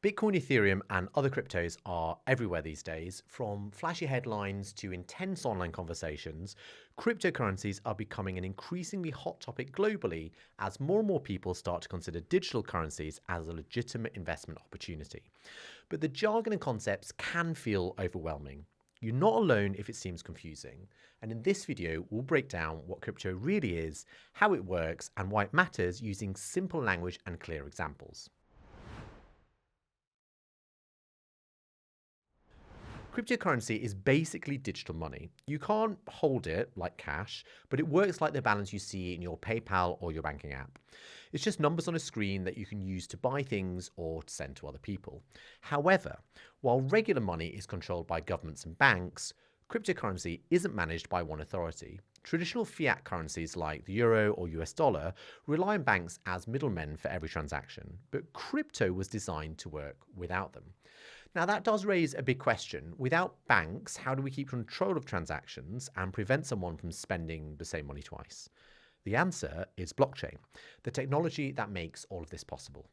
Bitcoin, Ethereum, and other cryptos are everywhere these days. From flashy headlines to intense online conversations, cryptocurrencies are becoming an increasingly hot topic globally as more and more people start to consider digital currencies as a legitimate investment opportunity. But the jargon and concepts can feel overwhelming. You're not alone if it seems confusing. And in this video, we'll break down what crypto really is, how it works, and why it matters using simple language and clear examples. Cryptocurrency is basically digital money. You can't hold it like cash, but it works like the balance you see in your PayPal or your banking app. It's just numbers on a screen that you can use to buy things or to send to other people. However, while regular money is controlled by governments and banks, cryptocurrency isn't managed by one authority. Traditional fiat currencies like the euro or US dollar rely on banks as middlemen for every transaction, but crypto was designed to work without them. Now, that does raise a big question. Without banks, how do we keep control of transactions and prevent someone from spending the same money twice? The answer is blockchain, the technology that makes all of this possible.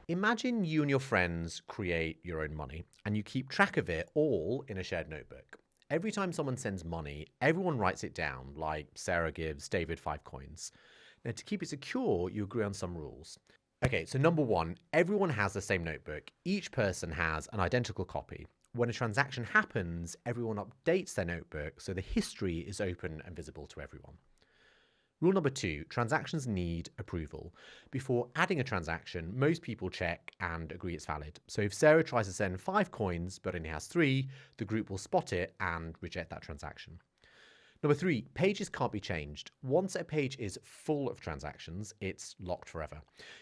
Imagine you and your friends create your own money and you keep track of it all in a shared notebook. Every time someone sends money, everyone writes it down, like Sarah gives David 5 coins. Now, to keep it secure, you agree on some rules. Okay, so number one, everyone has the same notebook. Each person has an identical copy. When a transaction happens, everyone updates their notebook so the history is open and visible to everyone. Rule number two, transactions need approval. Before adding a transaction, most people check and agree it's valid. So if Sarah tries to send 5 coins but only has 3, the group will spot it and reject that transaction. Number three, pages can't be changed. Once a page is full of transactions, it's locked forever.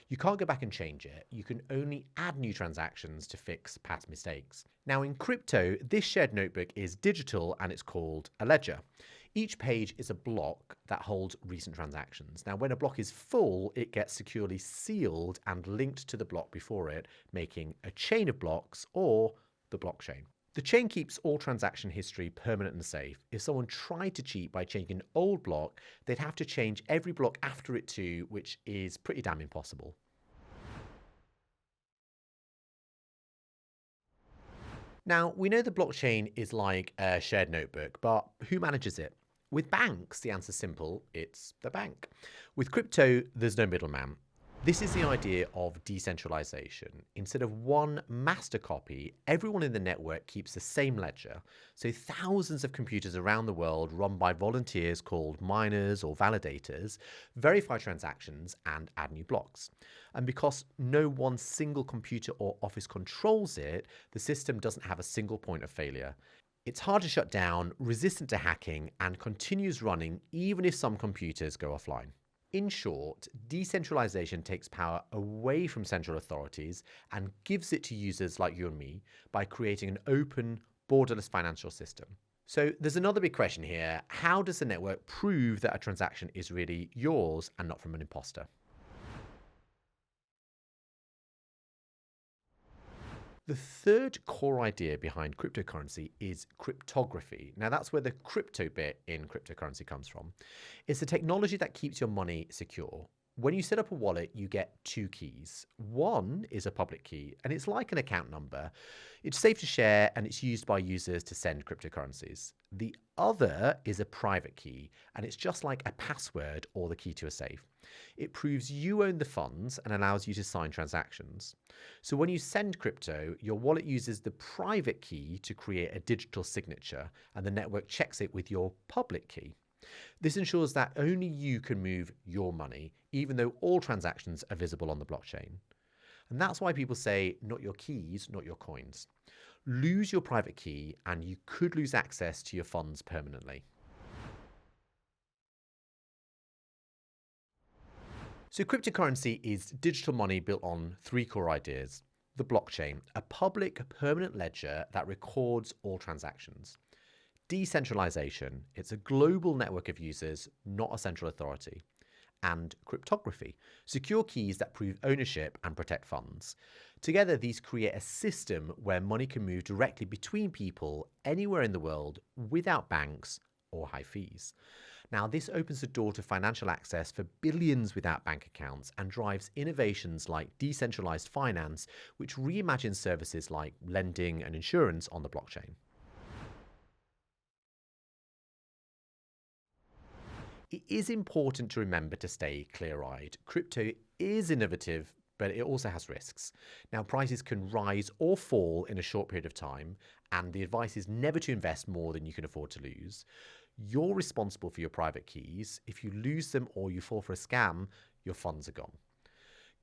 You can't go back and change it. You can only add new transactions to fix past mistakes. Now in crypto, this shared notebook is digital and it's called a ledger. Each page is a block that holds recent transactions. Now when a block is full, it gets securely sealed and linked to the block before it, making a chain of blocks or the blockchain. The chain keeps all transaction history permanent and safe. If someone tried to cheat by changing an old block, they'd have to change every block after it too, which is pretty damn impossible. Now, we know the blockchain is like a shared notebook, but who manages it? With banks, the answer's simple, it's the bank. With crypto, there's no middleman. This is the idea of decentralization. Instead of one master copy, everyone in the network keeps the same ledger. So thousands of computers around the world run by volunteers called miners or validators verify transactions and add new blocks. And because no one single computer or office controls it, the system doesn't have a single point of failure. It's hard to shut down, resistant to hacking, and continues running even if some computers go offline. In short, decentralization takes power away from central authorities and gives it to users like you and me by creating an open, borderless financial system. So there's another big question here. How does the network prove that a transaction is really yours and not from an imposter? The third core idea behind cryptocurrency is cryptography. Now that's where the crypto bit in cryptocurrency comes from. It's the technology that keeps your money secure. When you set up a wallet, you get 2 keys. One is a public key, and it's like an account number. It's safe to share, and it's used by users to send cryptocurrencies. The other is a private key, and it's just like a password or the key to a safe. It proves you own the funds and allows you to sign transactions. So when you send crypto, your wallet uses the private key to create a digital signature, and the network checks it with your public key. This ensures that only you can move your money, even though all transactions are visible on the blockchain. And that's why people say, not your keys, not your coins. Lose your private key and you could lose access to your funds permanently. So cryptocurrency is digital money built on 3 core ideas. The blockchain, a public permanent ledger that records all transactions. Decentralization, it's a global network of users, not a central authority. And cryptography, secure keys that prove ownership and protect funds. Together, these create a system where money can move directly between people anywhere in the world without banks or high fees. Now, this opens the door to financial access for billions without bank accounts and drives innovations like decentralized finance, which reimagines services like lending and insurance on the blockchain. It is important to remember to stay clear-eyed. Crypto is innovative, but it also has risks. Now, prices can rise or fall in a short period of time, and the advice is never to invest more than you can afford to lose. You're responsible for your private keys. If you lose them or you fall for a scam, your funds are gone.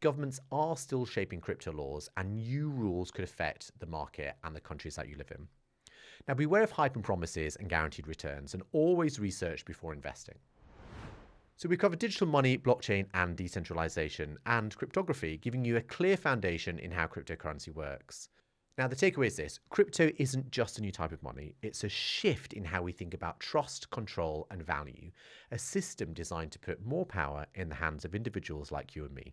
Governments are still shaping crypto laws, and new rules could affect the market and the countries that you live in. Now, beware of hype and promises and guaranteed returns, and always research before investing. So we covered digital money, blockchain, and decentralization, and cryptography, giving you a clear foundation in how cryptocurrency works. Now, the takeaway is this: crypto isn't just a new type of money, it's a shift in how we think about trust, control, and value, a system designed to put more power in the hands of individuals like you and me.